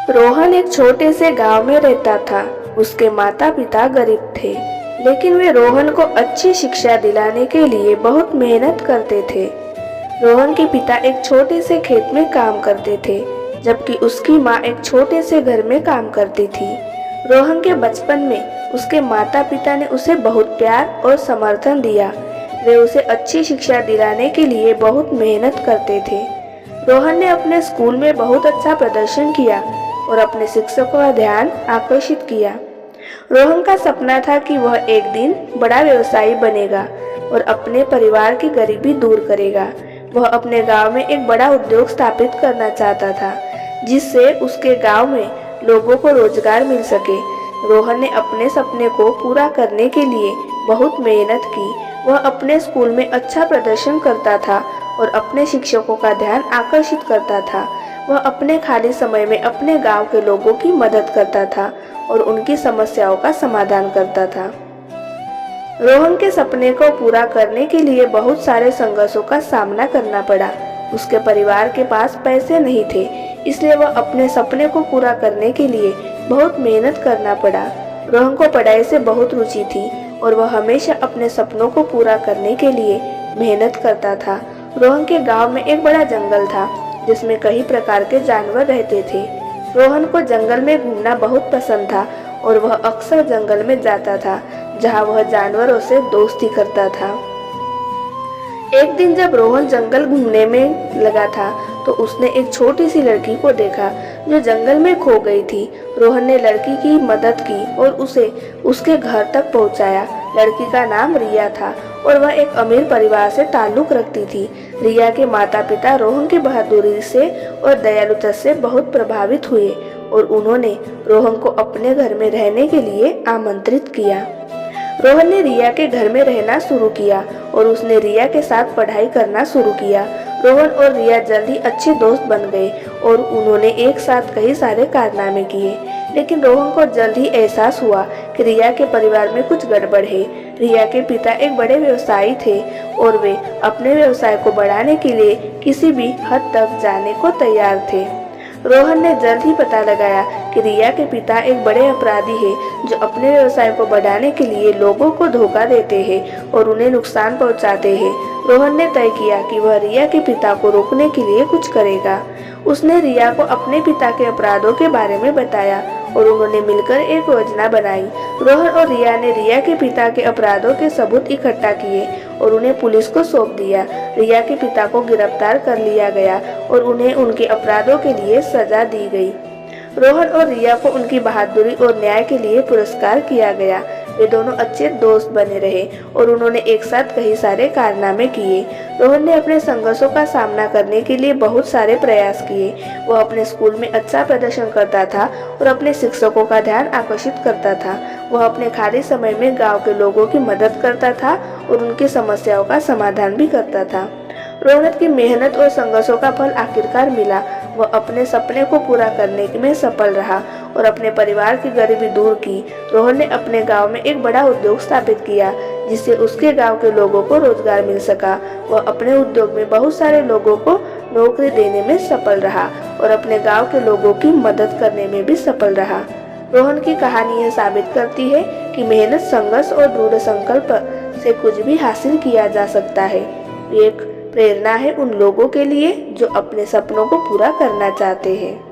रोहन एक छोटे से गांव में रहता था। उसके माता पिता गरीब थे, लेकिन वे रोहन को अच्छी शिक्षा दिलाने के लिए बहुत मेहनत करते थे। रोहन के पिता एक छोटे से खेत में काम करते थे, जबकि उसकी माँ एक छोटे से घर में काम करती थी। रोहन के बचपन में उसके माता पिता ने उसे बहुत प्यार और समर्थन दिया। वे उसे अच्छी शिक्षा दिलाने के लिए बहुत मेहनत करते थे। रोहन ने अपने स्कूल में बहुत अच्छा प्रदर्शन किया और अपने शिक्षकों का ध्यान आकर्षित किया। रोहन का सपना था कि वह एक दिन बड़ा व्यवसायी बनेगा और अपने परिवार की गरीबी दूर करेगा। वह अपने गांव में एक बड़ा उद्योग स्थापित करना चाहता था, जिससे उसके गांव में लोगों को रोजगार मिल सके। रोहन ने अपने सपने को पूरा करने के लिए बहुत मेहनत की। वह अपने स्कूल में अच्छा प्रदर्शन करता था और अपने शिक्षकों का ध्यान आकर्षित करता था। वह अपने खाली समय में अपने गांव के लोगों की मदद करता था और उनकी समस्याओं का समाधान करता था। रोहन के सपने को पूरा करने के लिए बहुत सारे संघर्षों का सामना करना पड़ा। उसके परिवार के पास पैसे नहीं थे, इसलिए वह अपने सपने को पूरा करने के लिए बहुत मेहनत करना पड़ा। रोहन को पढ़ाई से बहुत रुचि थी और वह हमेशा अपने सपनों को पूरा करने के लिए मेहनत करता था। रोहन के गांव में एक बड़ा जंगल था, जिसमें कई प्रकार के जानवर रहते थे। रोहन को जंगल में घूमना बहुत पसंद था और वह अक्सर जंगल में जाता था, जहां वह जानवरों से दोस्ती करता था। एक दिन जब रोहन जंगल घूमने में लगा था, तो उसने एक छोटी सी लड़की को देखा जो जंगल में खो गई थी। रोहन ने लड़की की मदद की और उसे उसके घर तक पहुंचाया। लड़की का नाम रिया था और वह एक अमीर परिवार से ताल्लुक रखती थी। रिया के माता पिता रोहन की बहादुरी से और दयालुता से बहुत प्रभावित हुए और उन्होंने रोहन को अपने घर में रहने के लिए आमंत्रित किया। रोहन ने रिया के घर में रहना शुरू किया और उसने रिया के साथ पढ़ाई करना शुरू किया। रोहन और रिया जल्दी अच्छे दोस्त बन गए और उन्होंने एक साथ कई सारे कारनामे किए। लेकिन रोहन को जल्द ही एहसास हुआ कि रिया के परिवार में कुछ गड़बड़ है। रिया के पिता एक बड़े व्यवसायी थे और वे अपने व्यवसाय को बढ़ाने के लिए किसी भी हद तक जाने को तैयार थे। रोहन ने जल्द ही पता लगाया कि रिया के पिता एक बड़े अपराधी हैं, जो अपने व्यवसाय को बढ़ाने के लिए लोगों को धोखा देते हैं और उन्हें नुकसान पहुंचाते हैं। रोहन ने तय किया कि वह रिया के पिता को रोकने के लिए कुछ करेगा। उसने रिया को अपने पिता के अपराधों के बारे में बताया और उन्होंने मिलकर एक योजना बनाई। रोहन और रिया ने रिया के पिता के अपराधों के सबूत इकट्ठा किए और उन्हें पुलिस को सौंप दिया। रिया के पिता को गिरफ्तार कर लिया गया और उन्हें उनके अपराधों के लिए सजा दी गई। रोहन और रिया को उनकी बहादुरी और न्याय के लिए पुरस्कार किया गया। वे दोनों अच्छे दोस्त बने रहे और उन्होंने एक साथ कई सारे कारनामे किए। रोहन ने अपने संघर्षों का सामना करने के लिए बहुत सारे प्रयास किए। वह अपने स्कूल में अच्छा प्रदर्शन करता था और अपने शिक्षकों का ध्यान आकर्षित करता था। वह अपने खाली समय में गांव के लोगों की मदद करता था और उनकी समस्याओं का समाधान भी करता था। रोहन की मेहनत और संघर्षों का फल आखिरकार मिला। वह अपने सपने को पूरा करने में सफल रहा और अपने परिवार की गरीबी दूर की। रोहन ने अपने गांव में एक बड़ा उद्योग स्थापित किया, जिससे उसके गांव के लोगों को रोजगार मिल सका। वह अपने उद्योग में बहुत सारे लोगों को नौकरी देने में सफल रहा और अपने गांव के लोगों की मदद करने में भी सफल रहा। रोहन की कहानी यह साबित करती है कि मेहनत, संघर्ष और दृढ़ संकल्प से कुछ भी हासिल किया जा सकता है। एक प्रेरणा है उन लोगों के लिए जो अपने सपनों को पूरा करना चाहते हैं।